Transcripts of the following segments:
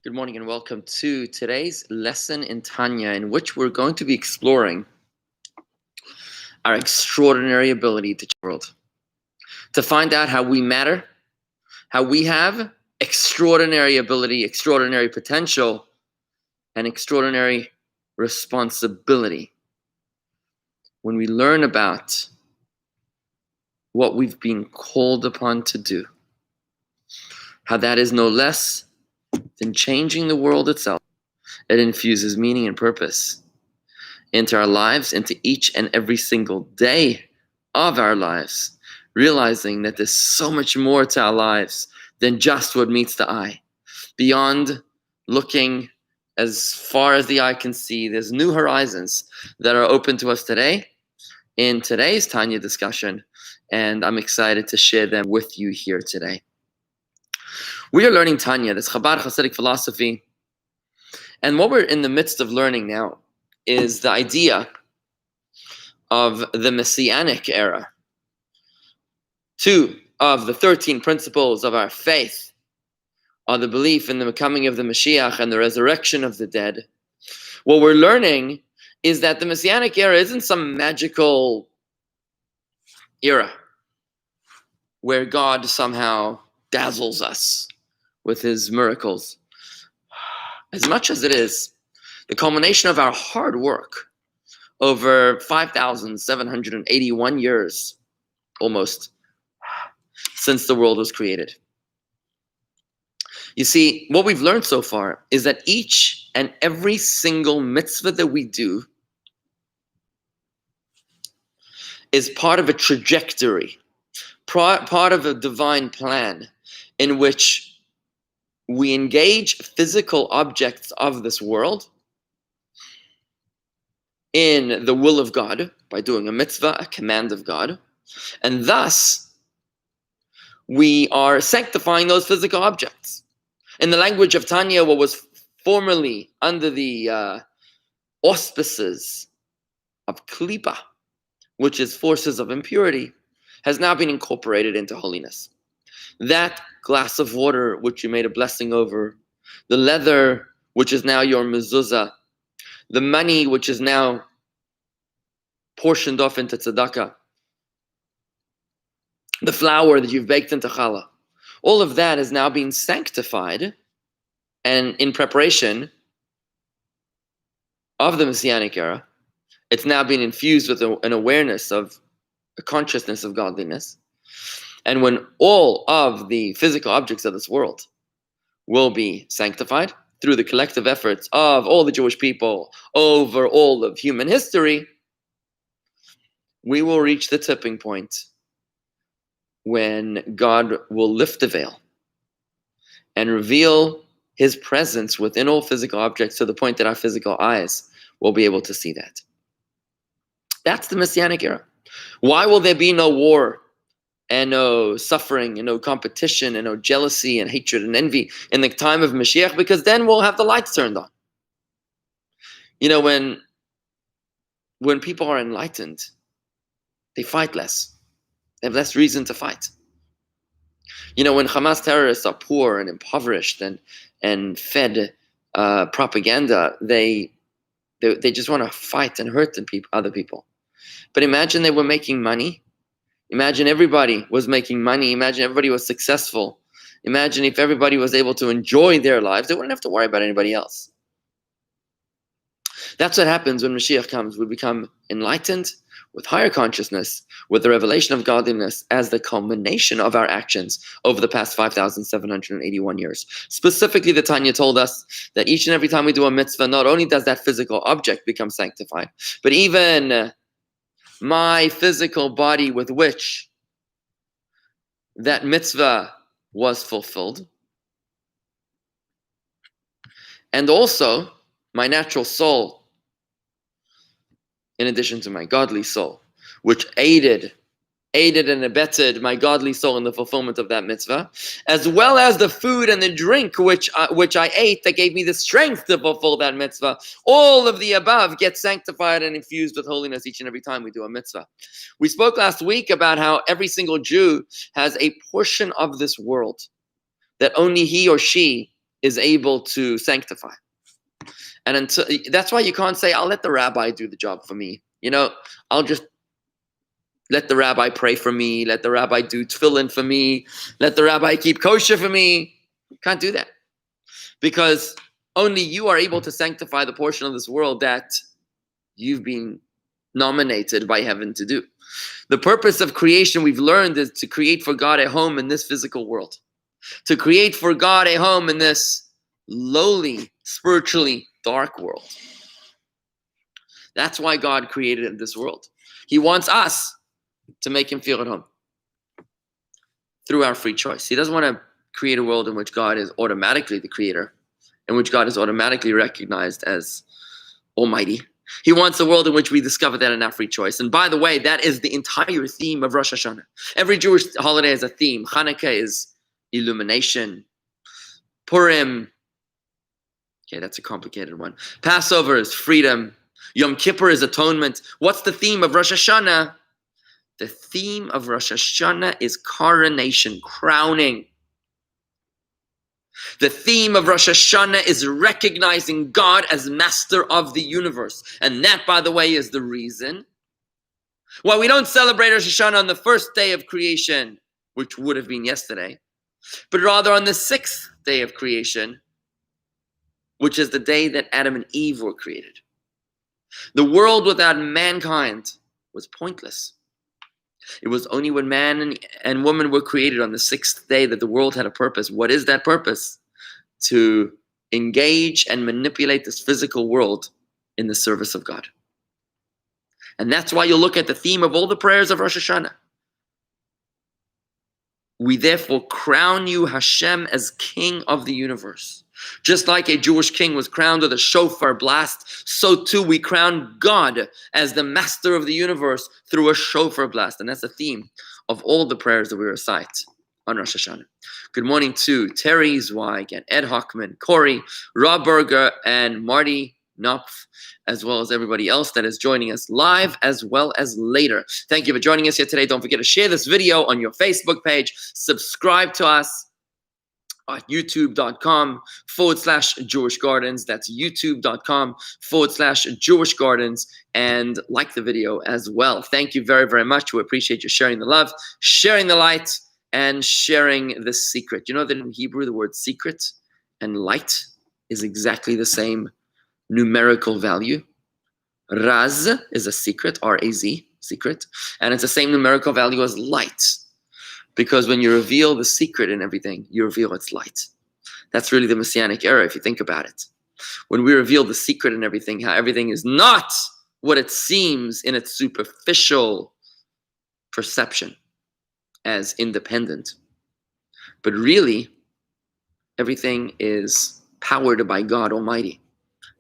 Good morning and welcome to today's lesson in Tanya, in which we're going to be exploring our extraordinary ability to change the world, to find out how we matter, how we have extraordinary ability, extraordinary potential, and extraordinary responsibility. When we learn about what we've been called upon to do, how that is no less than changing the world itself. It infuses meaning and purpose into our lives, into each and every single day of our lives, realizing that there's so much more to our lives than just what meets the eye. Beyond looking as far as the eye can see, there's new horizons that are open to us today in today's Tanya discussion, and I'm excited to share them with you here today. We are learning Tanya, this Chabad Hasidic philosophy, and what we're in the midst of learning now is the idea of the Messianic era. 2 of the 13 principles of our faith are the belief in the coming of the Mashiach and the resurrection of the dead. What we're learning is that the Messianic era isn't some magical era where God somehow dazzles us with his miracles. As much as it is the culmination of our hard work over 5,781 years, almost, since the world was created. You see, what we've learned so far is that each and every single mitzvah that we do is part of a trajectory, part of a divine plan in which we engage physical objects of this world in the will of God by doing a mitzvah, a command of God, and thus we are sanctifying those physical objects. In the language of Tanya, what was formerly under the auspices of klipa, which is forces of impurity, has now been incorporated into holiness. That glass of water which you made a blessing over, the leather which is now your mezuzah, the money which is now portioned off into tzedakah, the flour that you've baked into challah, all of that is now being sanctified and in preparation of the Messianic era. It's now being infused with an awareness of a consciousness of godliness. And when all of the physical objects of this world will be sanctified through the collective efforts of all the Jewish people over all of human history, we will reach the tipping point when God will lift the veil and reveal his presence within all physical objects to the point that our physical eyes will be able to see that. That's the Messianic era. Why will there be no war and no suffering and no competition and no jealousy and hatred and envy in the time of Mashiach? Because then we'll have the lights turned on. You know, when people are enlightened, they fight less. They have less reason to fight. You know, when Hamas terrorists are poor and impoverished and fed propaganda, they just want to fight and hurt other people. But imagine they were making money. Imagine everybody was making money. Imagine everybody was successful. Imagine if everybody was able to enjoy their lives. They wouldn't have to worry about anybody else. That's what happens when Mashiach comes. We become enlightened with higher consciousness, with the revelation of godliness as the culmination of our actions over the past 5,781 years. Specifically, the Tanya told us that each and every time we do a mitzvah, not only does that physical object become sanctified, but even my physical body with which that mitzvah was fulfilled, and also my natural soul, in addition to my godly soul, which aided and abetted my godly soul in the fulfillment of that mitzvah, as well as the food and the drink which I ate that gave me the strength to fulfill that mitzvah. All of the above get sanctified and infused with holiness each and every time we do a mitzvah. We spoke last week about how every single Jew has a portion of this world that only he or she is able to sanctify. And until, that's why you can't say, I'll let the rabbi do the job for me. I'll just let the rabbi pray for me. Let the rabbi do tefillin for me. Let the rabbi keep kosher for me. Can't do that. Because only you are able to sanctify the portion of this world that you've been nominated by heaven to do. The purpose of creation, we've learned, is to create for God a home in this physical world. To create for God a home in this lowly, spiritually dark world. That's why God created this world. He wants us to make him feel at home through our free choice. He doesn't want to create a world in which God is automatically the creator, in which God is automatically recognized as almighty. He wants a world in which we discover that in our free choice. And by the way, that is the entire theme of Rosh Hashanah. Every Jewish holiday has a theme. Hanukkah is illumination. Purim, okay, that's a complicated one. Passover is freedom. Yom Kippur is atonement. What's the theme of Rosh Hashanah? The theme of Rosh Hashanah is coronation, crowning. The theme of Rosh Hashanah is recognizing God as master of the universe. And that, by the way, is the reason why we don't celebrate Rosh Hashanah on the first day of creation, which would have been yesterday, but rather on the sixth day of creation, which is the day that Adam and Eve were created. The world without mankind was pointless. It was only when man and woman were created on the sixth day that the world had a purpose. What is that purpose? To engage and manipulate this physical world in the service of God. And that's why you look at the theme of all the prayers of Rosh Hashanah. We therefore crown you, Hashem, as King of the universe. Just like a Jewish king was crowned with a shofar blast, so too we crown God as the master of the universe through a shofar blast. And that's the theme of all the prayers that we recite on Rosh Hashanah. Good morning to Terry Zweig and Ed Hockman, Corey, Rob Berger, and Marty Knopf, as well as everybody else that is joining us live as well as later. Thank you for joining us here today. Don't forget to share this video on your Facebook page. Subscribe to us at youtube.com/Jewish Gardens. That's youtube.com/Jewish Gardens. And like the video as well. Thank you very, very much. We appreciate you sharing the love, sharing the light, and sharing the secret. You know that in Hebrew, the word secret and light is exactly the same numerical value. Raz is a secret, R-A-Z, secret. And it's the same numerical value as light. Because when you reveal the secret in everything, you reveal its light. That's really the Messianic era, if you think about it. When we reveal the secret in everything, how everything is not what it seems in its superficial perception as independent. But really, everything is powered by God Almighty.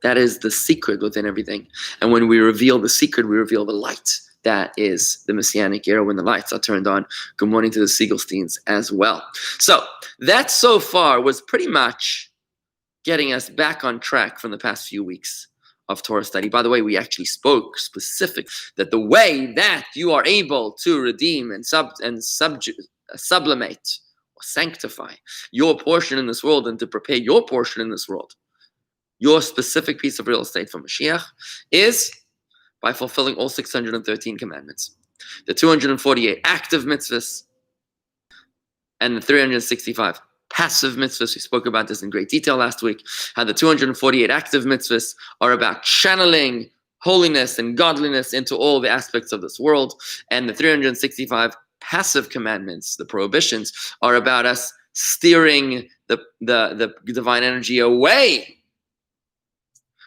That is the secret within everything. And when we reveal the secret, we reveal the light. That is the Messianic era when the lights are turned on. Good morning to the Siegelsteins as well. So that so far was pretty much getting us back on track from the past few weeks of Torah study. By the way, we actually spoke specific that the way that you are able to redeem and sublimate or sanctify your portion in this world and to prepare your portion in this world, your specific piece of real estate for Mashiach, is by fulfilling all 613 commandments, the 248 active mitzvahs, and the 365 passive mitzvahs. We spoke about this in great detail last week, how the 248 active mitzvahs are about channeling holiness and godliness into all the aspects of this world, and the 365 passive commandments, the prohibitions, are about us steering the divine energy away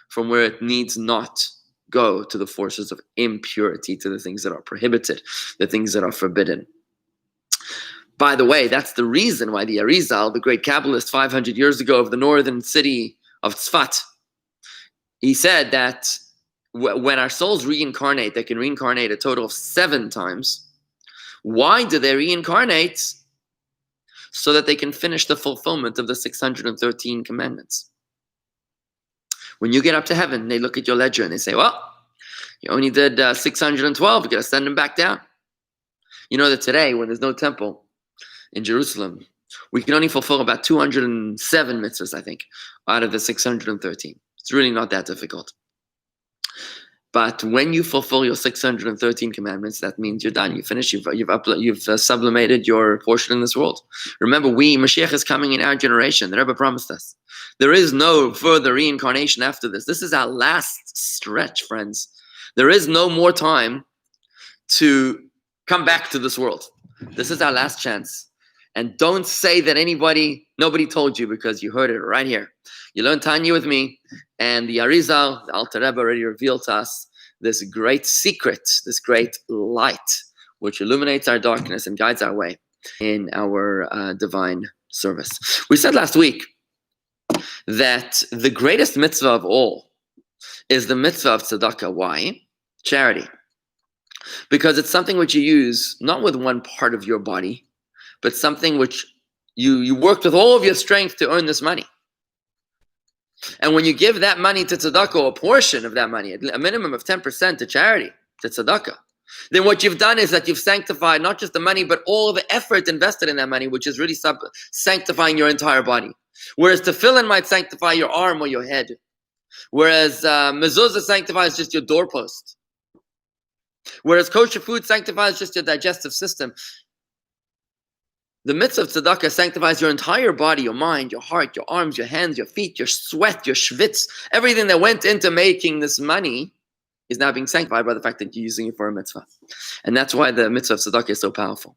from where it needs not go, to the forces of impurity, to the things that are prohibited, the things that are forbidden. By the way, that's the reason why the Arizal, the great Kabbalist 500 years ago of the northern city of Tzfat, he said that when our souls reincarnate, they can reincarnate a total of 7 times. Why do they reincarnate? So that they can finish the fulfillment of the 613 commandments. When you get up to heaven, they look at your ledger and they say, well, you only did 612. You got to send them back down. You know that today, when there's no temple in Jerusalem, We can only fulfill about 207 mitzvahs, I think, out of the 613. It's really not that difficult. But when you fulfill your 613 commandments, that means you're done. You finish. You've sublimated your portion in this world. Remember, Mashiach is coming in our generation. The Rebbe promised us. There is no further reincarnation after this. This is our last stretch, friends. There is no more time to come back to this world. This is our last chance. And don't say that nobody told you, because you heard it right here. You learned Tanya with me, and the Arizal, the Alter Rebbe, already revealed to us this great secret, this great light, which illuminates our darkness and guides our way in our divine service. We said last week that the greatest mitzvah of all is the mitzvah of tzedakah. Why? Charity. Because it's something which you use not with one part of your body, but something which you worked with all of your strength to earn this money. And when you give that money to tzedakah, or a portion of that money, a minimum of 10% to charity, to tzedakah, then what you've done is that you've sanctified not just the money, but all the effort invested in that money, which is really sanctifying your entire body. Whereas tefillin might sanctify your arm or your head. Whereas mezuzah sanctifies just your doorpost. Whereas kosher food sanctifies just your digestive system. The mitzvah of tzedakah sanctifies your entire body, your mind, your heart, your arms, your hands, your feet, your sweat, your schwitz. Everything that went into making this money is now being sanctified by the fact that you're using it for a mitzvah. And that's why the mitzvah of tzedakah is so powerful.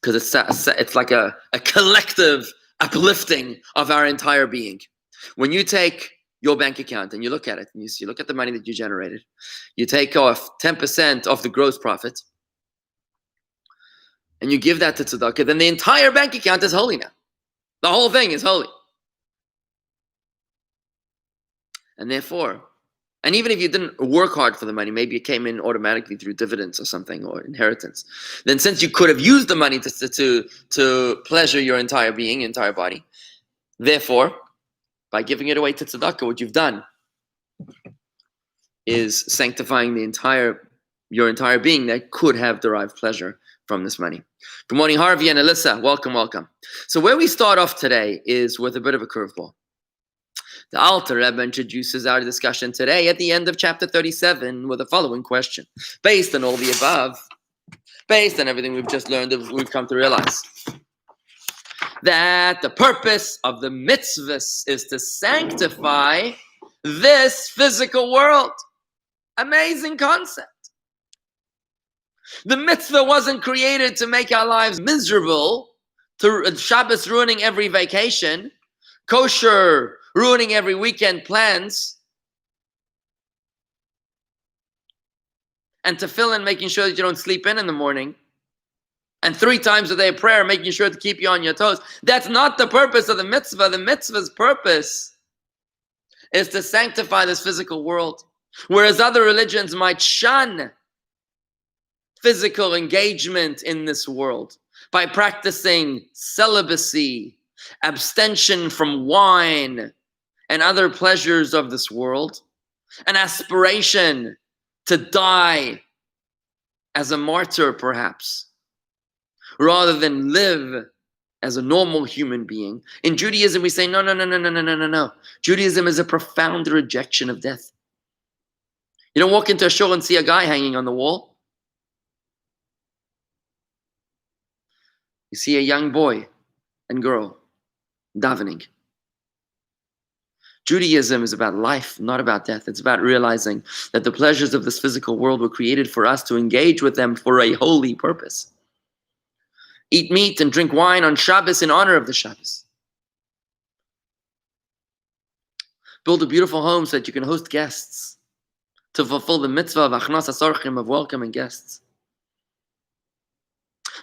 Because it's like a collective uplifting of our entire being. When you take your bank account and you look at it, and you look at the money that you generated, you take off 10% of the gross profit, and you give that to tzedakah, then the entire bank account is holy now. The whole thing is holy. And therefore, and even if you didn't work hard for the money, maybe it came in automatically through dividends or something, or inheritance, then since you could have used the money to pleasure your entire being, entire body, therefore, by giving it away to tzedakah, what you've done is sanctifying your entire being that could have derived pleasure from this money. Good morning, Harvey and Alyssa. Welcome. So where we start off today is with a bit of a curveball. The Alter Rebbe introduces our discussion today at the end of chapter 37 with the following question. Based on all the above, based on everything we've just learned, we've come to realize that the purpose of the mitzvahs is to sanctify this physical world. Amazing concept. The mitzvah wasn't created to make our lives miserable, to Shabbos ruining every vacation, kosher ruining every weekend plans, and tefillin making sure that you don't sleep in the morning, and 3 times a day prayer making sure to keep you on your toes. That's not the purpose of the mitzvah. The mitzvah's purpose is to sanctify this physical world. Whereas other religions might shun physical engagement in this world by practicing celibacy, abstention from wine, and other pleasures of this world, an aspiration to die as a martyr, perhaps, rather than live as a normal human being. In Judaism, we say, no. Judaism is a profound rejection of death. You don't walk into a shul and see a guy hanging on the wall. You see a young boy and girl davening. Judaism is about life, not about death. It's about realizing that the pleasures of this physical world were created for us to engage with them for a holy purpose. Eat meat and drink wine on Shabbos in honor of the Shabbos. Build a beautiful home so that you can host guests, to fulfill the mitzvah of achnas hasorchim, of welcoming guests.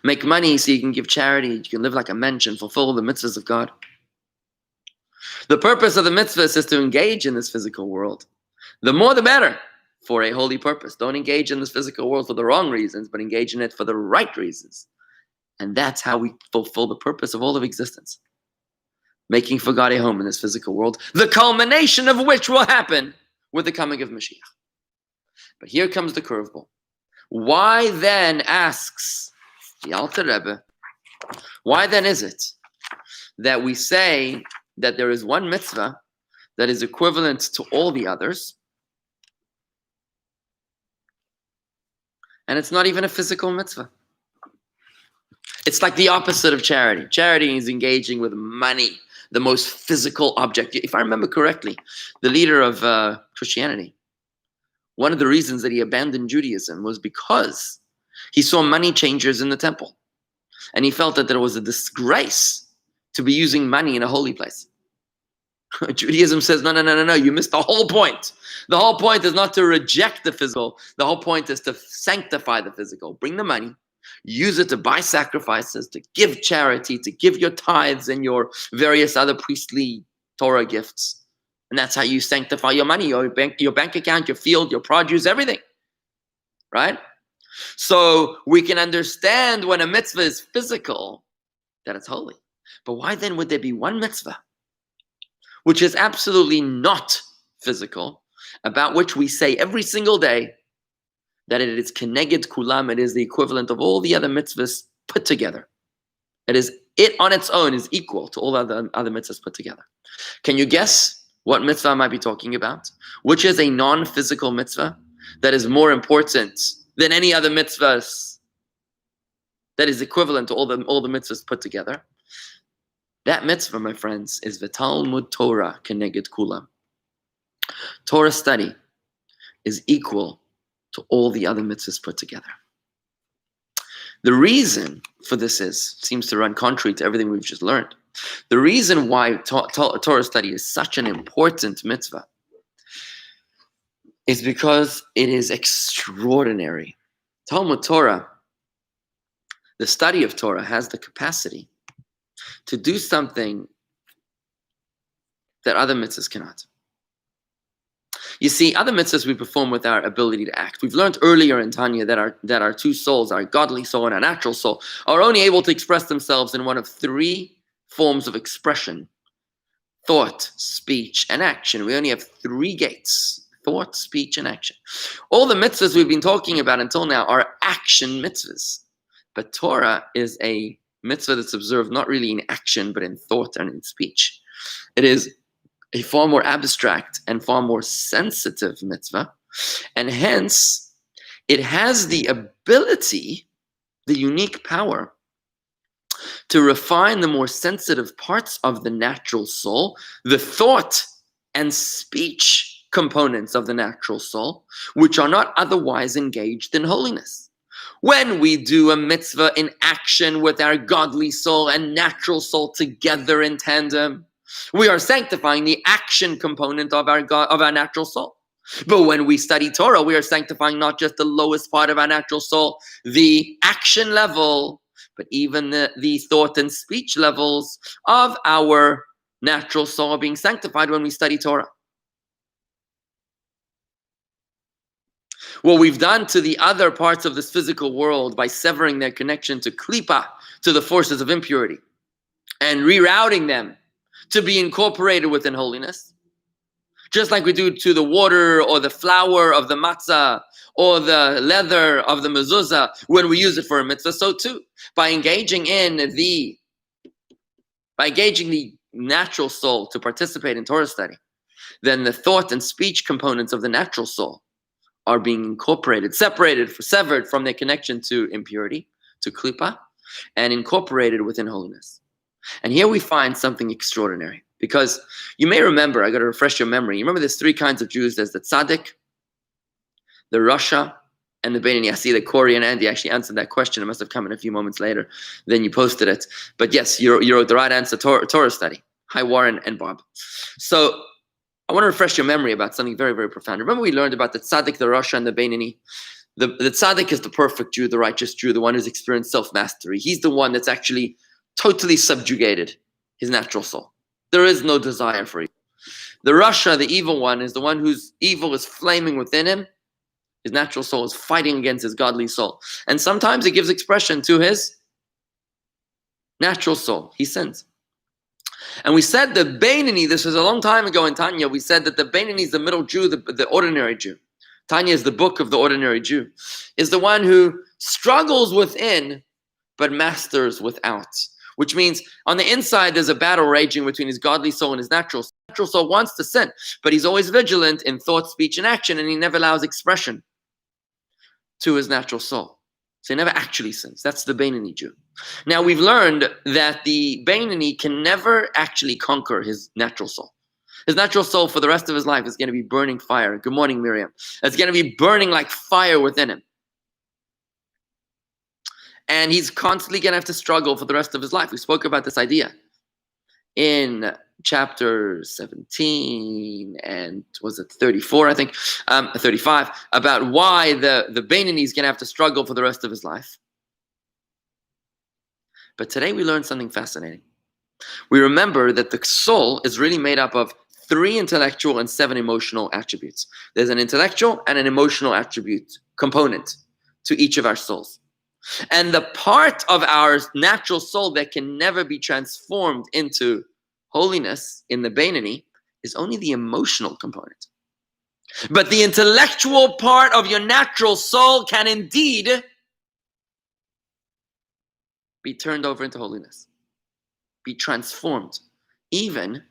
Make money so you can give charity, you can live like a mensch and fulfill the mitzvahs of God. The purpose of the mitzvahs is to engage in this physical world. The more the better, for a holy purpose. Don't engage in this physical world for the wrong reasons, but engage in it for the right reasons. And that's how we fulfill the purpose of all of existence. Making for God a home in this physical world, the culmination of which will happen with the coming of Mashiach. But here comes the curveball. Why then, asks the Alter Rebbe, Why then is it that we say that there is one mitzvah that is equivalent to all the others, and it's not even a physical mitzvah? It's like the opposite of charity. Charity is engaging with money, the most physical object. If I remember correctly, the leader of Christianity, one of the reasons that he abandoned Judaism was because he saw money changers in the temple. And he felt that there was a disgrace to be using money in a holy place. Judaism says, no, you missed the whole point. The whole point is not to reject the physical. The whole point is to sanctify the physical. Bring the money, use it to buy sacrifices, to give charity, to give your tithes and your various other priestly Torah gifts. And that's how you sanctify your money, your bank account, your field, your produce, everything. Right? So we can understand when a mitzvah is physical, that it's holy. But why then would there be one mitzvah which is absolutely not physical, about which we say every single day that it is keneged kulam, it is the equivalent of all the other mitzvahs put together. It on its own is equal to all other mitzvahs put together. Can you guess what mitzvah I might be talking about? Which is a non-physical mitzvah that is more important than any other mitzvahs, that is equivalent to all the mitzvahs put together? That mitzvah, my friends, is the Talmud Torah keneged kulam. Torah study is equal to all the other mitzvahs put together. The reason for this seems to run contrary to everything we've just learned. The reason why Torah study is such an important mitzvah is because it is extraordinary. Talmud Torah, the study of Torah, has the capacity to do something that other mitzvahs cannot. You see, other mitzvahs we perform with our ability to act. We've learned earlier in Tanya that our two souls, our godly soul and our natural soul, are only able to express themselves in one of three forms of expression: thought, speech, and action. We only have three gates: thought, speech, and action. All the mitzvahs we've been talking about until now are action mitzvahs. But Torah is a mitzvah that's observed not really in action, but in thought and in speech. It is a far more abstract and far more sensitive mitzvah. And hence, it has the ability, the unique power, to refine the more sensitive parts of the natural soul, the thought and speech components of the natural soul, which are not otherwise engaged in holiness. When we do a mitzvah in action with our godly soul and natural soul together in tandem, we are sanctifying the action component of our natural soul. But when we study Torah, we are sanctifying not just the lowest part of our natural soul, the action level, but even the thought and speech levels of our natural soul are being sanctified when we study Torah. What we've done to the other parts of this physical world by severing their connection to klipa, to the forces of impurity, and rerouting them to be incorporated within holiness, just like we do to the water or the flour of the matzah or the leather of the mezuzah when we use it for a mitzvah, so too, by engaging the natural soul to participate in Torah study, then the thought and speech components of the natural soul are being incorporated, severed from their connection to impurity, to klipa, and incorporated within holiness. And here we find something extraordinary, because you may remember, I got to refresh your memory. You remember there's three kinds of Jews. There's the tzaddik, the rasha, and the Beinoni. I see that Corey and Andy actually answered that question. It must have come in a few moments later. Then you posted it. But yes, you wrote the right answer, Torah study. Hi, Warren and Bob. So I want to refresh your memory about something very, very profound. Remember we learned about the tzaddik, the rasha, and the Beinoni. The tzaddik is the perfect Jew, the righteous Jew, the one who's experienced self-mastery. He's the one that's actually totally subjugated his natural soul. There is no desire for evil. The rasha, the evil one, is the one whose evil is flaming within him. His natural soul is fighting against his godly soul. And sometimes it gives expression to his natural soul. He sins. And we said the Beinoni, this was a long time ago in Tanya, we said that the Beinoni is the middle Jew, the ordinary Jew. Tanya is the book of the ordinary Jew. Is the one who struggles within, but masters without. Which means on the inside, there's a battle raging between his godly soul and his natural soul. Natural soul wants to sin, but he's always vigilant in thought, speech, and action, and he never allows expression to his natural soul. So he never actually sins. That's the Beinoni Jew. Now we've learned that the Beinoni can never actually conquer his natural soul. His natural soul for the rest of his life is going to be burning fire. Good morning, Miriam. It's going to be burning like fire within him. And he's constantly going to have to struggle for the rest of his life. We spoke about this idea in chapter 17 and was it 34, I think, 35, about why the Beinoni is going to have to struggle for the rest of his life. But today we learned something fascinating. We remember that the soul is really made up of 3 intellectual and 7 emotional attributes. There's an intellectual and an emotional attribute component to each of our souls. And the part of our natural soul that can never be transformed into holiness in the Beinoni is only the emotional component. But the intellectual part of your natural soul can indeed be turned over into holiness, be transformed, even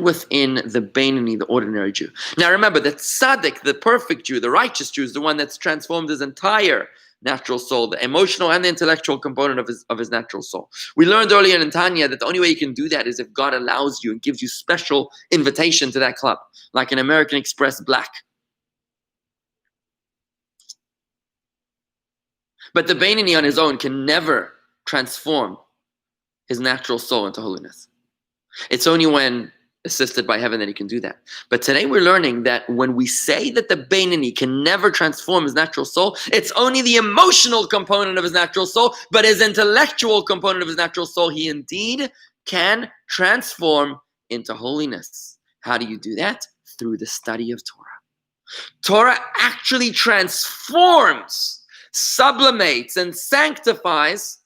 within the Beinoni, the ordinary Jew. Now remember that Tzaddik, the perfect Jew, the righteous Jew, is the one that's transformed his entire natural soul, the emotional and the intellectual component of his natural soul. We learned earlier in Tanya that the only way you can do that is if God allows you and gives you special invitation to that club, like an American Express Black. But the Beinoni on his own can never transform his natural soul into holiness. It's only when assisted by heaven that he can do that. But today we're learning that when we say that the Beinoni can never transform his natural soul, it's only the emotional component of his natural soul, but his intellectual component of his natural soul, he indeed can transform into holiness. How do you do that? Through the study of Torah. Torah actually transforms, sublimates, and sanctifies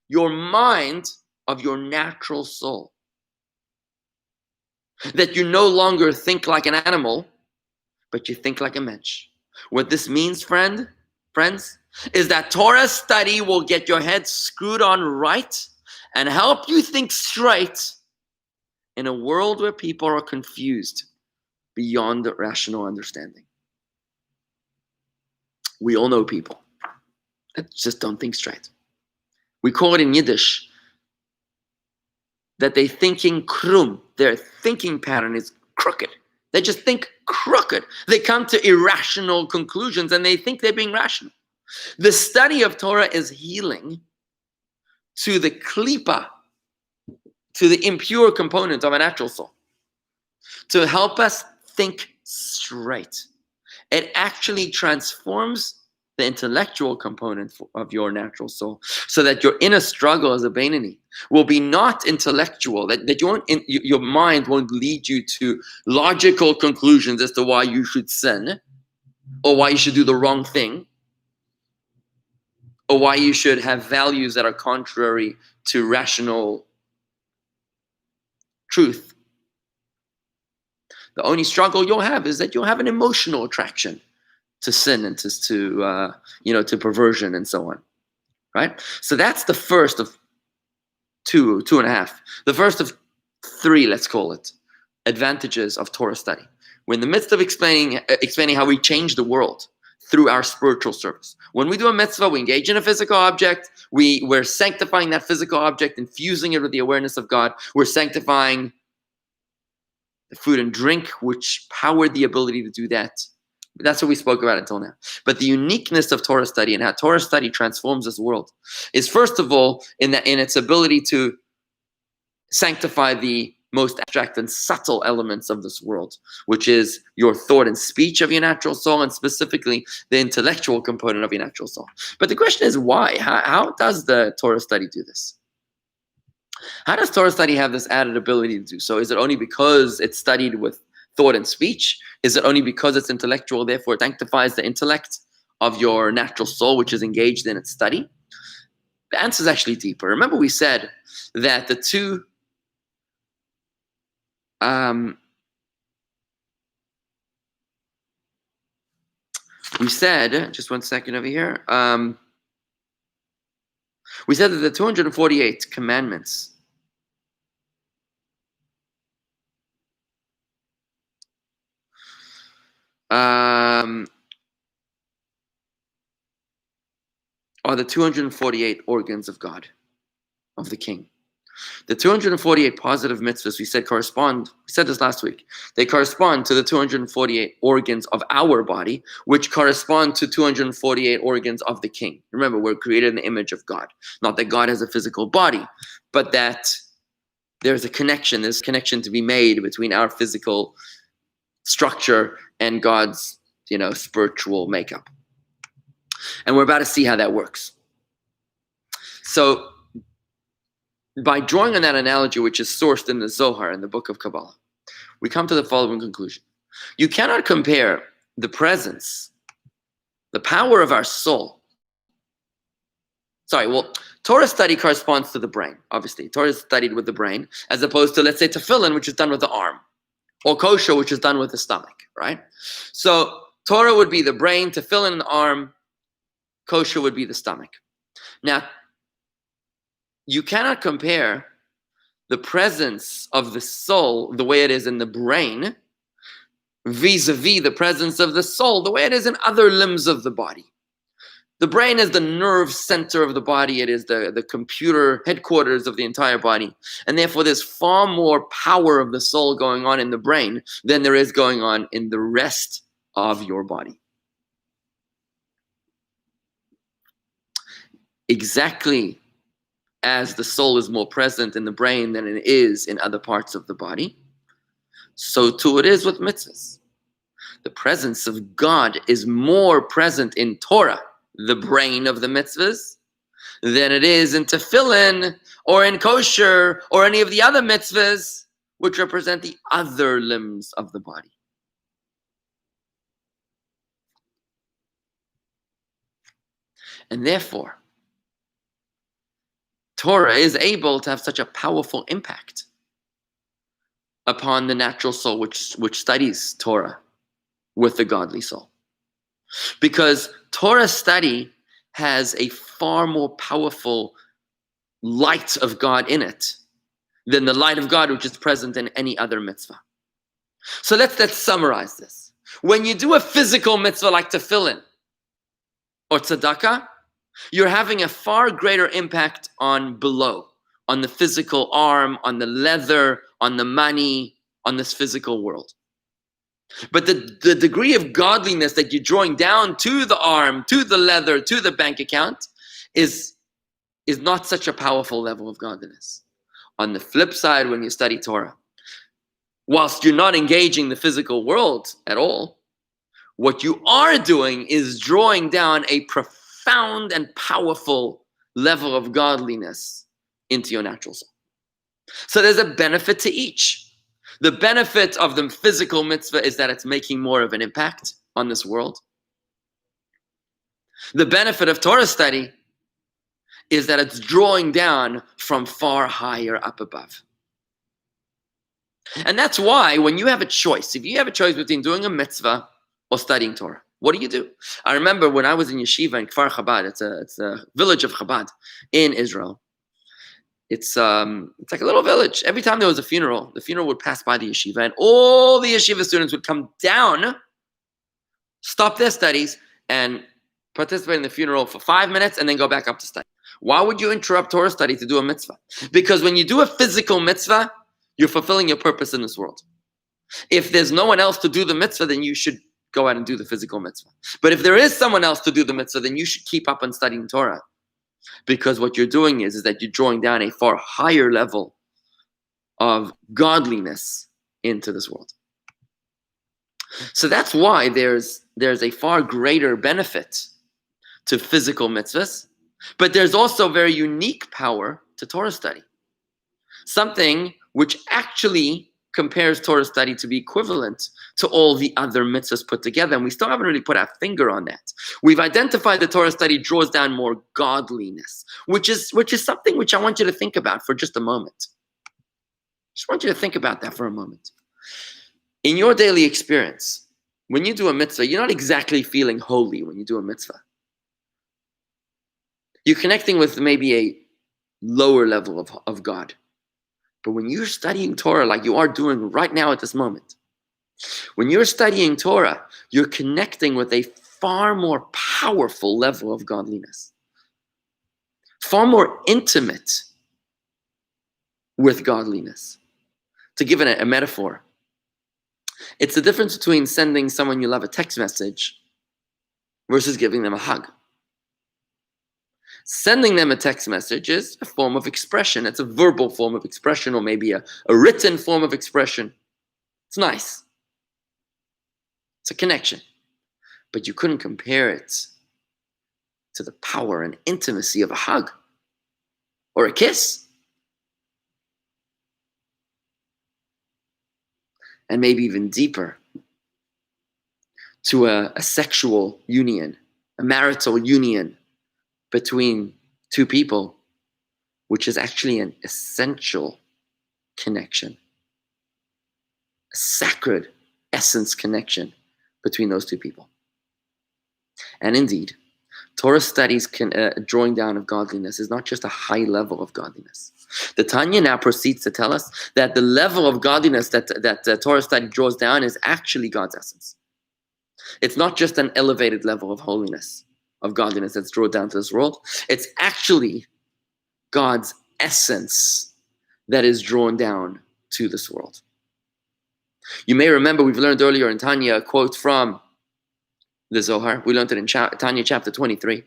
your mind of your natural soul. That you no longer think like an animal, but you think like a mensch. What this means, friends, is that Torah study will get your head screwed on right and help you think straight in a world where people are confused beyond rational understanding. We all know people that just don't think straight. We call it in Yiddish that they thinking krum. Their thinking pattern is crooked. They just think crooked. They come to irrational conclusions and they think they're being rational. The study of Torah is healing to the klipa, to the impure component of a natural soul, to help us think straight. It actually transforms the intellectual component of your natural soul, so that your inner struggle as a Beinoni will be not intellectual, that your mind won't lead you to logical conclusions as to why you should sin, or why you should do the wrong thing, or why you should have values that are contrary to rational truth. The only struggle you'll have is that you'll have an emotional attraction to sin and to perversion and so on, right? So that's the first of two and a half. The first of 3, let's call it, advantages of Torah study. We're in the midst of explaining how we change the world through our spiritual service. When we do a mitzvah, we engage in a physical object. We're sanctifying that physical object, infusing it with the awareness of God. We're sanctifying the food and drink, which powered the ability to do that. That's what we spoke about until now. But the uniqueness of Torah study and how Torah study transforms this world is, first of all, in its ability to sanctify the most abstract and subtle elements of this world, which is your thought and speech of your natural soul, and specifically the intellectual component of your natural soul. But the question is, why? How does the Torah study do this? How does Torah study have this added ability to do so? Is it only because it's studied with thought and speech? Is it only because it's intellectual, therefore it sanctifies the intellect of your natural soul, which is engaged in its study? The answer is actually deeper. Remember, we said that the two we said, just one second over here, We said that the 248 commandments are the 248 organs of God, of the King. The 248 positive mitzvahs we said this last week, they correspond to the 248 organs of our body, which correspond to 248 organs of the King. Remember, we're created in the image of God. Not that God has a physical body, but that there's a connection to be made between our physical structure and God's, spiritual makeup. And we're about to see how that works. So, by drawing on that analogy, which is sourced in the Zohar, in the book of Kabbalah, we come to the following conclusion. You cannot compare the presence, the power of our soul. Torah study corresponds to the brain, obviously. Torah is studied with the brain, as opposed to, let's say, tefillin, which is done with the arm, or kosher, which is done with the stomach, right? So Torah would be the brain, tefillin the arm, kosher would be the stomach. Now, you cannot compare the presence of the soul the way it is in the brain vis-a-vis the presence of the soul the way it is in other limbs of the body. The brain is the nerve center of the body. It is the computer headquarters of the entire body. And therefore, there's far more power of the soul going on in the brain than there is going on in the rest of your body. Exactly as the soul is more present in the brain than it is in other parts of the body, so too it is with mitzvahs. The presence of God is more present in Torah, the brain of the mitzvahs, than it is in tefillin or in kosher or any of the other mitzvahs which represent the other limbs of the body. And therefore, Torah is able to have such a powerful impact upon the natural soul which studies Torah with the godly soul. Because Torah study has a far more powerful light of God in it than the light of God which is present in any other mitzvah. So let's summarize this. When you do a physical mitzvah like tefillin or tzedakah, you're having a far greater impact on the physical arm, on the leather, on the money, on this physical world. But the degree of godliness that you're drawing down to the arm, to the leather, to the bank account is not such a powerful level of godliness. On the flip side, when you study Torah, whilst you're not engaging the physical world at all, what you are doing is drawing down a profound and powerful level of godliness into your natural soul. So there's a benefit to each. The benefit of the physical mitzvah is that it's making more of an impact on this world. The benefit of Torah study is that it's drawing down from far higher up above. And that's why when you have a choice, if you have a choice between doing a mitzvah or studying Torah, what do? I remember when I was in yeshiva in Kfar Chabad, it's a village of Chabad in Israel. It's like a little village. Every time there was a funeral, the funeral would pass by the yeshiva, and all the yeshiva students would come down, stop their studies, and participate in the funeral for 5 minutes, and then go back up to study. Why would you interrupt Torah study to do a mitzvah? Because when you do a physical mitzvah, you're fulfilling your purpose in this world. If there's no one else to do the mitzvah, then you should go out and do the physical mitzvah. But if there is someone else to do the mitzvah, then you should keep up on studying Torah. Because what you're doing is that you're drawing down a far higher level of godliness into this world. So that's why there's a far greater benefit to physical mitzvahs, but there's also very unique power to Torah study. Something which actually compares Torah study to be equivalent to all the other mitzvahs put together. And we still haven't really put our finger on that. We've identified that Torah study draws down more godliness, which is something which I want you to think about for just a moment. Just want you to think about that for a moment. In your daily experience, when you do a mitzvah, you're not exactly feeling holy when you do a mitzvah. You're connecting with maybe a lower level of God. But when you're studying Torah like you are doing right now at this moment, when you're studying Torah, you're connecting with a far more powerful level of godliness, far more intimate with godliness. To give it a metaphor, it's the difference between sending someone you love a text message versus giving them a hug. Sending them a text message is a form of expression. It's a verbal form of expression, or maybe a written form of expression. It's nice. It's a connection. But you couldn't compare it to the power and intimacy of a hug or a kiss. And maybe even deeper, to a sexual union, a marital union between two people, which is actually an essential connection, a sacred essence connection between those two people. And indeed, Torah studies drawing down of godliness is not just a high level of godliness. The Tanya now proceeds to tell us that the level of godliness that Torah study draws down is actually God's essence. It's not just an elevated level of holiness, of godliness that's drawn down to this world. It's actually God's essence that is drawn down to this world. You may remember we've learned earlier in Tanya a quote from the Zohar. We learned it in Tanya chapter 23.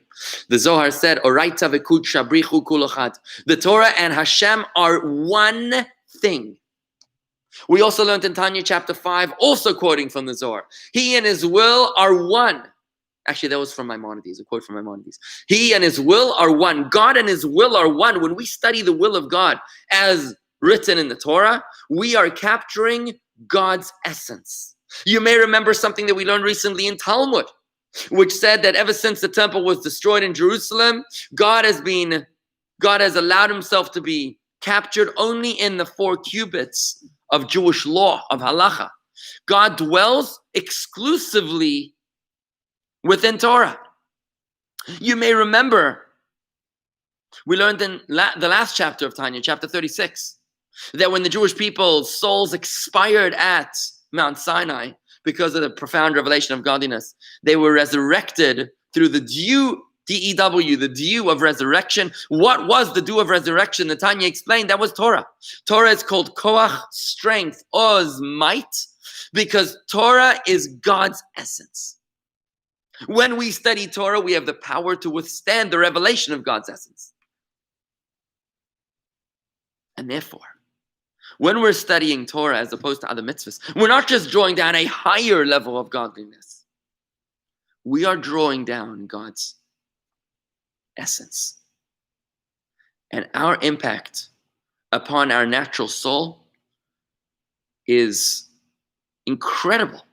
The Zohar said, "Oraita v'kudsha brichu kul echad." The Torah and Hashem are one thing. We also learned in Tanya chapter 5, also quoting from the Zohar, He and His will are one. Actually, that was from Maimonides, a quote from Maimonides. He and His will are one. God and His will are one. When we study the will of God as written in the Torah, we are capturing God's essence. You may remember something that we learned recently in Talmud, which said that ever since the temple was destroyed in Jerusalem, God has allowed Himself to be captured only in the 4 cubits of Jewish law, of halacha. God dwells exclusively within Torah. You may remember, we learned in the last chapter of Tanya, chapter 36, that when the Jewish people's souls expired at Mount Sinai because of the profound revelation of godliness, they were resurrected through the dew, D-E-W, the dew of resurrection. What was the dew of resurrection? The Tanya explained that was Torah. Torah is called koach, strength, oz, might, because Torah is God's essence. When we study Torah, we have the power to withstand the revelation of God's essence. And therefore, when we're studying Torah as opposed to other mitzvahs, we're not just drawing down a higher level of godliness. We are drawing down God's essence. And our impact upon our natural soul is incredible.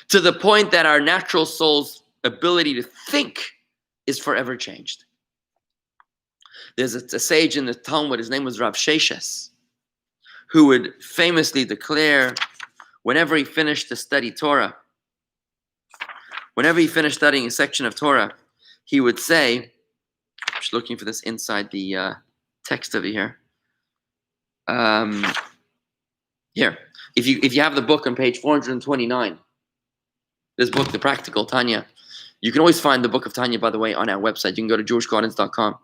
To the point that our natural soul's ability to think is forever changed. There's a sage in the Talmud, his name was Rav Sheshes, who would famously declare, whenever he finished to study Torah, whenever he finished studying a section of Torah, he would say, I'm just looking for this inside the text over here. Here, if you have the book on page 429, this book, The Practical Tanya, you can always find the book of Tanya, by the way, on our website. You can go to jewishgardens.com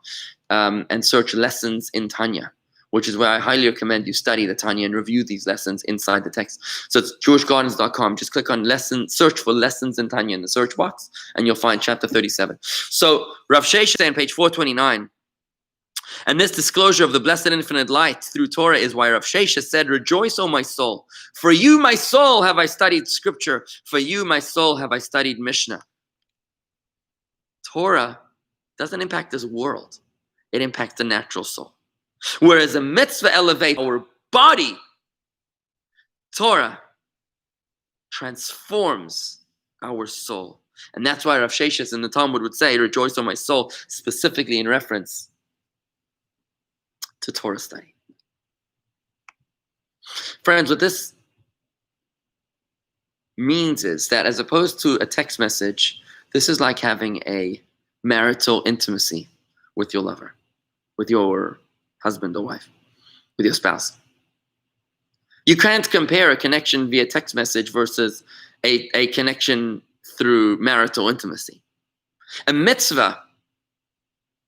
and search lessons in Tanya, which is where I highly recommend you study the Tanya and review these lessons inside the text. So it's jewishgardens.com. Just click on lessons, search for lessons in Tanya in the search box, and you'll find chapter 37. So Rav Sheshes on page 429, and this disclosure of the blessed infinite light through Torah is why Rav Sheshes said, "Rejoice, O my soul. For you, my soul, have I studied scripture. For you, my soul, have I studied Mishnah." Torah doesn't impact this world. It impacts the natural soul. Whereas a mitzvah elevates our body, Torah transforms our soul. And that's why Rav Sheshes in the Talmud would say, "Rejoice, O my soul," specifically in reference to Torah study. Friends, what this means is that as opposed to a text message, this is like having a marital intimacy with your lover, with your husband or wife, with your spouse. You can't compare a connection via text message versus a connection through marital intimacy. A mitzvah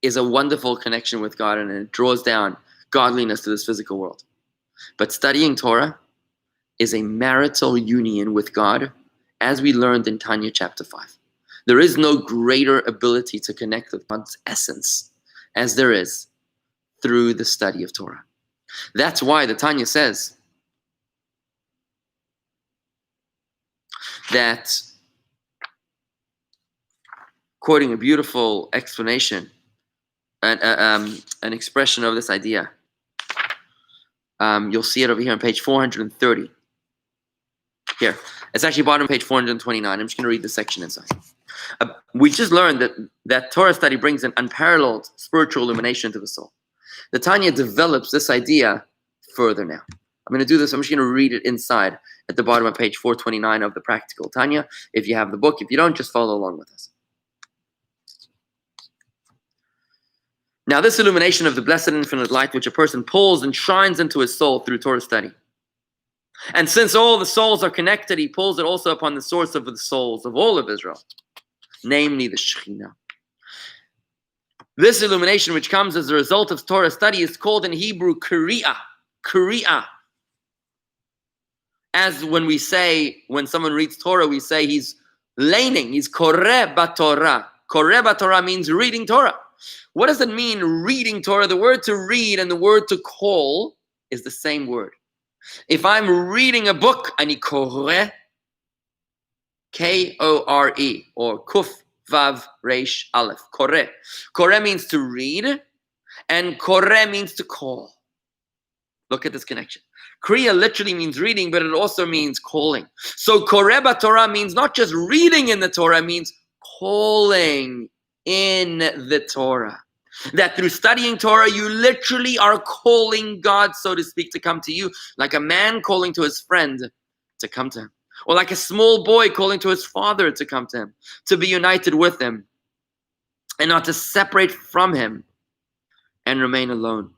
is a wonderful connection with God, and it draws down godliness to this physical world. But studying Torah is a marital union with God, as we learned in Tanya chapter 5. There is no greater ability to connect with God's essence as there is through the study of Torah. That's why the Tanya says that, quoting a beautiful explanation, an expression of this idea. You'll see it over here on page 430. Here. It's actually bottom of page 429. I'm just going to read the section inside. We just learned that Torah study brings an unparalleled spiritual illumination to the soul. The Tanya develops this idea further now. I'm going to do this. I'm just going to read it inside at the bottom of page 429 of the Practical Tanya. If you have the book. If you don't, just follow along with us. Now, this illumination of the blessed infinite light, which a person pulls and shines into his soul through Torah study. And since all the souls are connected, he pulls it also upon the source of the souls of all of Israel, namely the Shekhinah. This illumination, which comes as a result of Torah study, is called in Hebrew Kri'ah. Kri'ah. As when someone reads Torah, we say he's laning, he's koreh b'Torah. Koreh b'Torah means reading Torah. What does it mean, reading Torah? The word to read and the word to call is the same word. If I'm reading a book, ani koreh, K-O-R-E, or kuf vav reish aleph, koreh. Koreh means to read, and koreh means to call. Look at this connection. Kriya literally means reading, but it also means calling. So koreh b'Torah means not just reading in the Torah, it means calling in the Torah. That through studying Torah, you literally are calling God, so to speak, to come to you, like a man calling to his friend to come to him, or like a small boy calling to his father to come to him, to be united with him, and not to separate from him and remain alone.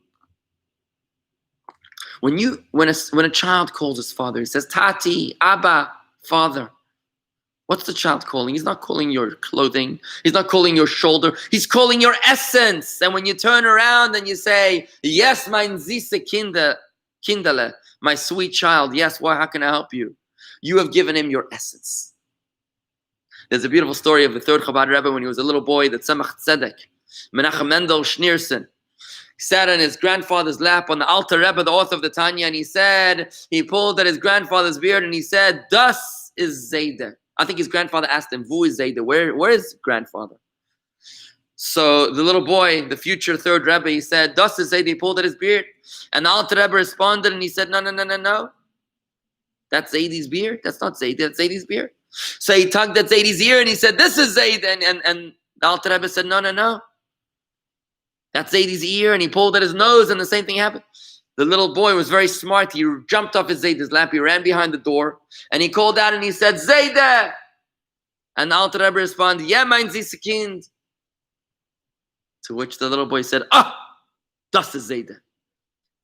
When a child calls his father, he says, Tati, Abba, Father. What's the child calling? He's not calling your clothing. He's not calling your shoulder. He's calling your essence. And when you turn around and you say, yes, mein süße Kindle, my sweet child, yes, why, how can I help you? You have given him your essence. There's a beautiful story of the third Chabad Rebbe when he was a little boy, the Tzemach Tzedek, Menachem Mendel Schneerson. He sat on his grandfather's lap on the Alter Rebbe, the author of the Tanya, and he pulled at his grandfather's beard and he said, Das is Zayde. I think his grandfather asked him, Who is Zayde? Where is grandfather? So the little boy, the future third Rebbe, he said, Das is Zayde. He pulled at his beard. And the Alter Rebbe responded and he said, No. That's Zayde's beard. That's not Zayde. That's Zayde's beard. So he tugged at Zayde's ear and he said, This is Zayde. And the Alter Rebbe said, No. That's Zayde's ear. And he pulled at his nose and the same thing happened. The little boy was very smart. He jumped off his Zayde's lap. He ran behind the door and he called out and he said, Zayde! And the Alter Rebbe responded, Yeah, mein süße Kind. To which the little boy said, Das ist Zayde.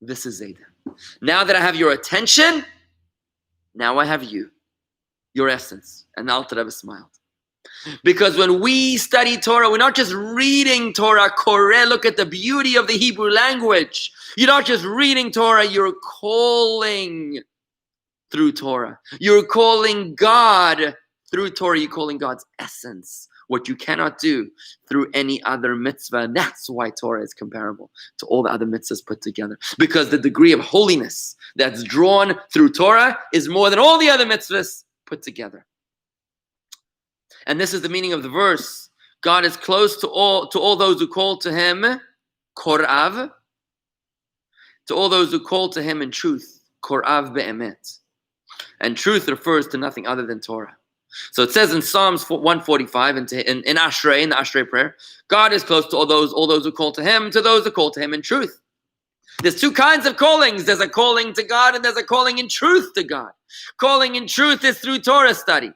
This is Zayde. Now that I have your attention, now I have you, your essence. And the Alter Rebbe smiled. Because when we study Torah, we're not just reading Torah, Koreh, look at the beauty of the Hebrew language. You're not just reading Torah, you're calling through Torah. You're calling God through Torah. You're calling God's essence, what you cannot do through any other mitzvah. And that's why Torah is comparable to all the other mitzvahs put together. Because the degree of holiness that's drawn through Torah is more than all the other mitzvahs put together. And this is the meaning of the verse. God is close to all those who call to him, Korav, to all those who call to him in truth, Korav be'emet. And truth refers to nothing other than Torah. So it says in Psalms 145, in Ashrei, in the Ashrei prayer, God is close to all those who call to him, to those who call to him in truth. There's two kinds of callings. There's a calling to God and there's a calling in truth to God. Calling in truth is through Torah study.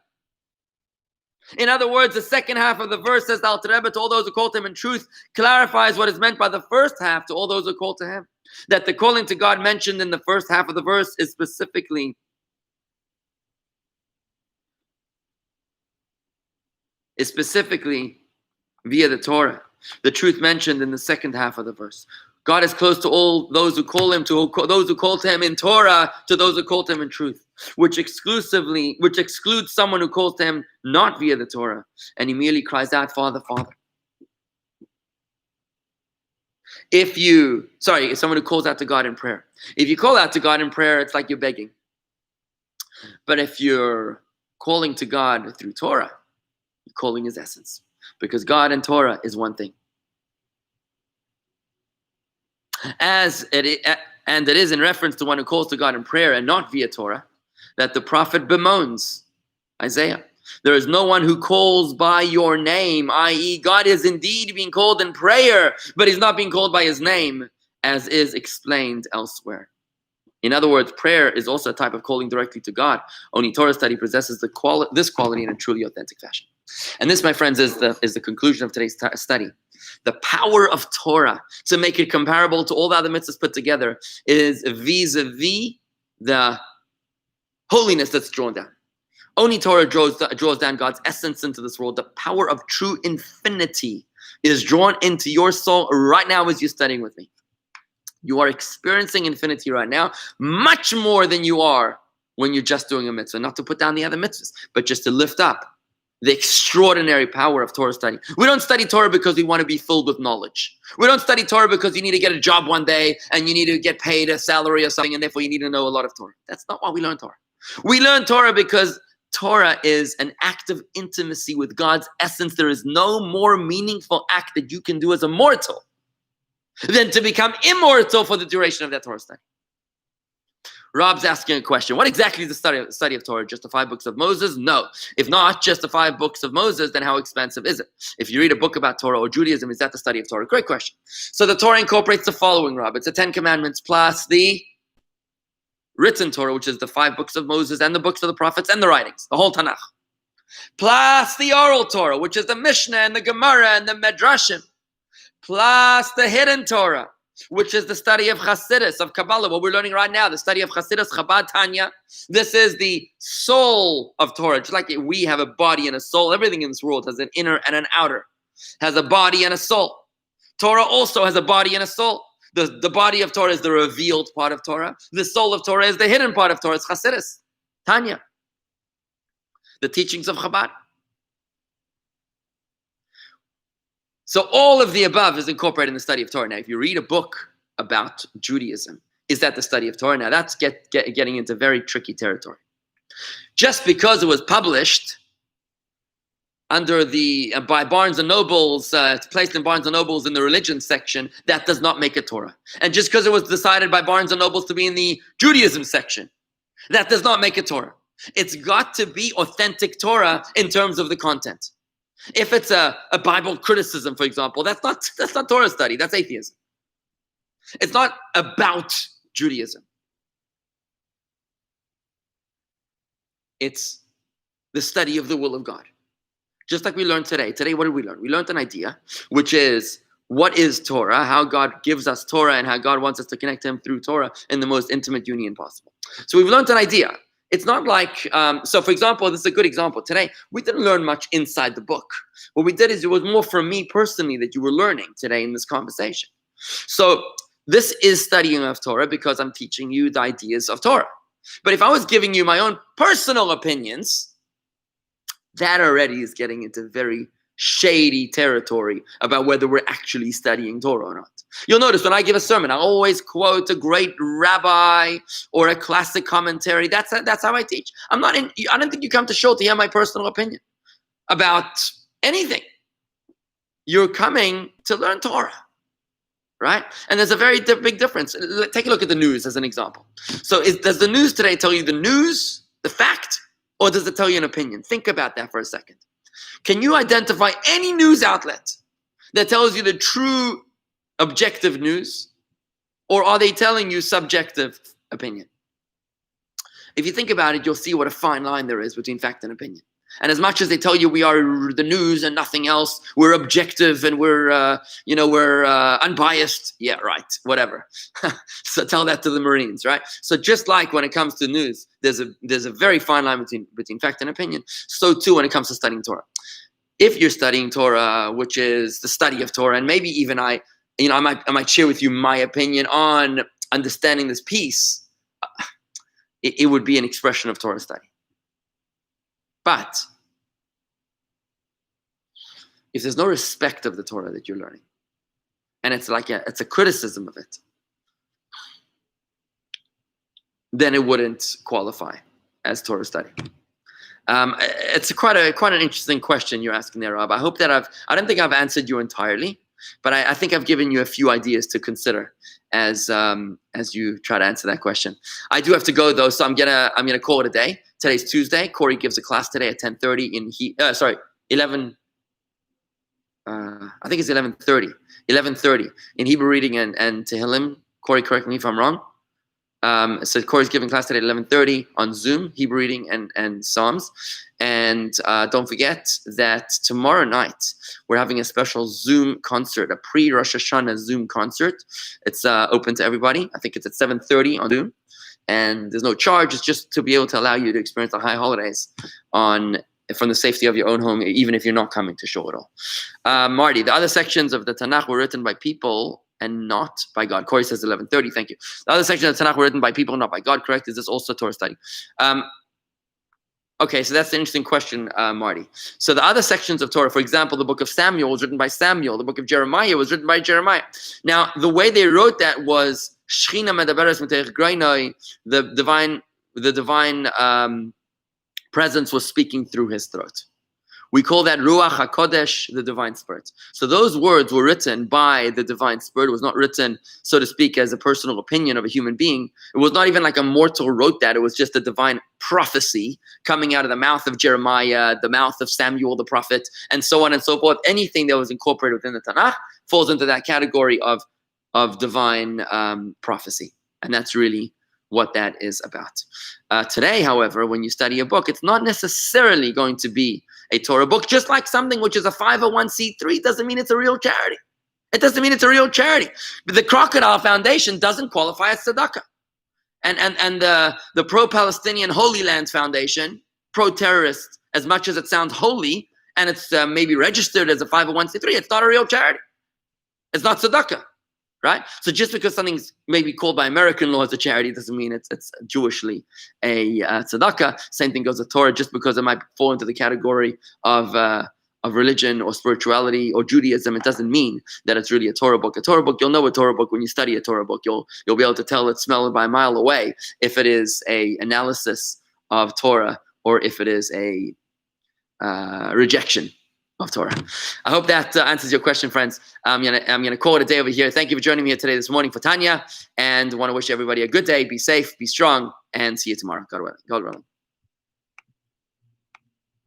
In other words, the second half of the verse says, Alter Rebbe, to all those who call to him in truth, clarifies what is meant by the first half to all those who call to him. That the calling to God mentioned in the first half of the verse is specifically via the Torah. The truth mentioned in the second half of the verse. God is close to all those who call him, to those who call to him in Torah, to those who call to him in truth, which excludes someone who calls to him not via the Torah, and he merely cries out, Father, Father. If someone who calls out to God in prayer. If you call out to God in prayer, it's like you're begging. But if you're calling to God through Torah, you're calling his essence. Because God and Torah is one thing. And it is in reference to one who calls to God in prayer and not via Torah, that the prophet bemoans, Isaiah, there is no one who calls by your name, i.e. God is indeed being called in prayer, but he's not being called by his name, as is explained elsewhere. In other words, prayer is also a type of calling directly to God. Only Torah study possesses this quality in a truly authentic fashion. And this, my friends, is the conclusion of today's study. The power of Torah to make it comparable to all the other mitzvahs put together is vis-a-vis the holiness that's drawn down. Only Torah draws down God's essence into this world. The power of true infinity is drawn into your soul right now as you're studying with me. You are experiencing infinity right now, much more than you are when you're just doing a mitzvah. Not to put down the other mitzvahs, but just to lift up the extraordinary power of Torah study. We don't study Torah because we want to be filled with knowledge. We don't study Torah because you need to get a job one day and you need to get paid a salary or something, and therefore you need to know a lot of Torah. That's not why we learn Torah. We learn Torah because Torah is an act of intimacy with God's essence. There is no more meaningful act that you can do as a mortal than to become immortal for the duration of that Torah study. Rob's asking a question. What exactly is the study of Torah? Just the 5 books of Moses? No. If not just the 5 books of Moses, then how expensive is it? If you read a book about Torah or Judaism, is that the study of Torah? Great question. So the Torah incorporates the following, Rob. It's the 10 Commandments plus the written Torah, which is the 5 books of Moses and the books of the prophets and the writings, the whole Tanakh. Plus the oral Torah, which is the Mishnah and the Gemara and the Medrashim. Plus the hidden Torah, which is the study of Chassidus, of Kabbalah, what we're learning right now, the study of Chassidus, Chabad, Tanya. This is the soul of Torah. Just like we have a body and a soul, everything in this world has an inner and an outer, has a body and a soul. Torah also has a body and a soul. The body of Torah is the revealed part of Torah. The soul of Torah is the hidden part of Torah. It's Chassidus, Tanya, the teachings of Chabad. So all of the above is incorporated in the study of Torah. Now, if you read a book about Judaism, is that the study of Torah? Now, that's getting into very tricky territory. Just because it was published under by Barnes and Nobles, placed in Barnes and Nobles in the religion section, that does not make it Torah. And just because it was decided by Barnes and Nobles to be in the Judaism section, that does not make it Torah. It's got to be authentic Torah in terms of the content. If it's a Bible criticism, for example, that's not Torah study, that's atheism. It's not about Judaism. It's the study of the will of God. Just like we learned today. Today, what did we learn? We learned an idea, which is, what is Torah, how God gives us Torah, and how God wants us to connect to him through Torah in the most intimate union possible. So we've learned an idea. It's not like, so for example, this is a good example. Today, we didn't learn much inside the book. What we did is, it was more for me personally that you were learning today in this conversation. So this is studying of Torah because I'm teaching you the ideas of Torah. But if I was giving you my own personal opinions, that already is getting into very shady territory about whether we're actually studying Torah or not. You'll notice when I give a sermon, I always quote a great rabbi or a classic commentary. That's how I teach. I don't think you come to shul to hear my personal opinion about anything. You're coming to learn Torah, right? And there's a very big difference. Take a look at the news as an example. So does the news today tell you the news, the fact, or does it tell you an opinion? Think about that for a second. Can you identify any news outlet that tells you the true objective news, or are they telling you subjective opinion? If you think about it, you'll see what a fine line there is between fact and opinion. And as much as they tell you we are the news and nothing else, we're objective and we're unbiased. Yeah, right. Whatever. So tell that to the Marines, right? So just like when it comes to news, there's a very fine line between fact and opinion. So too when it comes to studying Torah. If you're studying Torah, which is the study of Torah, and maybe even I might share with you my opinion on understanding this piece, it would be an expression of Torah study. But if there's no respect of the Torah that you're learning, and it's a criticism of it, then it wouldn't qualify as Torah study. It's quite an interesting question you're asking there, Rabbi. I don't think I've answered you entirely, but I think I've given you a few ideas to consider as you try to answer that question. I do have to go though, so I'm gonna call it a day. Today's Tuesday. Corey gives a class today at 10:30 11. I think it's 11:30. 11:30 in Hebrew reading and Tehillim. Corey, correct me if I'm wrong. So Corey's giving class today at 11:30 on Zoom, Hebrew reading and Psalms. And don't forget that tomorrow night we're having a special Zoom concert, a pre-Rosh Hashanah Zoom concert. It's open to everybody. I think it's at 7:30 on Zoom. And there's no charge. It's just to be able to allow you to experience the high holidays from the safety of your own home, even if you're not coming to shul at all. Marty, the other sections of the Tanakh were written by people and not by God. Corey says 11:30. Thank you. The other sections of the Tanakh were written by people, not by God. Correct? Is this also Torah study? Okay, so that's an interesting question, Marty. So the other sections of Torah, for example, the book of Samuel was written by Samuel. The book of Jeremiah was written by Jeremiah. Now, the way they wrote that was Shechina medaberes mitech grainai, the divine presence was speaking through his throat. We call that Ruach HaKodesh, the divine spirit. So those words were written by the divine spirit. It was not written, so to speak, as a personal opinion of a human being. It was not even like a mortal wrote that. It was just a divine prophecy coming out of the mouth of Jeremiah, the mouth of Samuel the prophet, and so on and so forth. Anything that was incorporated within the Tanakh falls into that category of divine prophecy. And that's really what that is about. Today, however, when you study a book, it's not necessarily going to be a Torah book. Just like something which is a 501c3 doesn't mean it's a real charity. It doesn't mean it's a real charity. But the Crocodile Foundation doesn't qualify as tzedakah. And the pro-Palestinian Holy Land Foundation, pro-terrorist, as much as it sounds holy, and it's maybe registered as a 501c3, it's not a real charity. It's not tzedakah. Right? So just because something's maybe called by American law as a charity doesn't mean it's Jewishly a tzedakah. Same thing goes with Torah. Just because it might fall into the category of religion or spirituality or Judaism, it doesn't mean that it's really a Torah book. A Torah book, you'll know a Torah book when you study a Torah book. You'll be able to tell it, smell it by a mile away if it is a analysis of Torah or if it is a rejection of Torah. I hope that answers your question, friends. I'm gonna call it a day over here. Thank you for joining me here today this morning for Tanya, and want to wish everybody a good day. Be safe, be strong, and see you tomorrow. God willing.